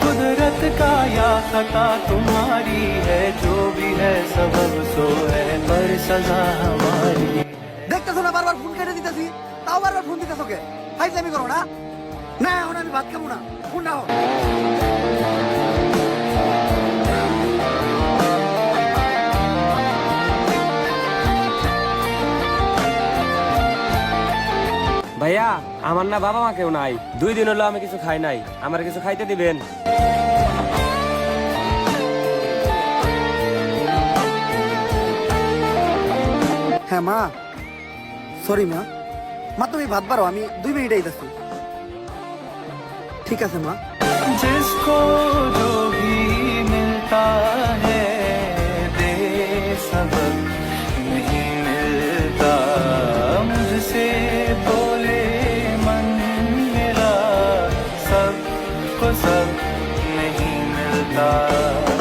कुदरत का या खता तुम्हारी है, जो भी है सबब सो है, पर सजा हमारी। দেখতেছো না বারবার ফোন কেটে দিতেছি, তাও বারবার ফোন দিতেছো কে? ফাইজলামি করো না? না এখন আমি ভাত খাবো না, ফোন নাও। ভাইয়া আমার না বাবা মা কেউ নাই, 2 দিন হলো আমি কিছু খাই নাই, আমার কিছু খাইতে দিবেন? হ্যাঁ মা, সরি মা। মা তুমি ভাত বারো, আমি 2 মিনিট আইতাছি। ঠিক আছে মা। जिसको जो भी मिलता है दे सबक नहीं मिलता, मुझसे बोले मन मेरा, सबको सब नहीं मिलता।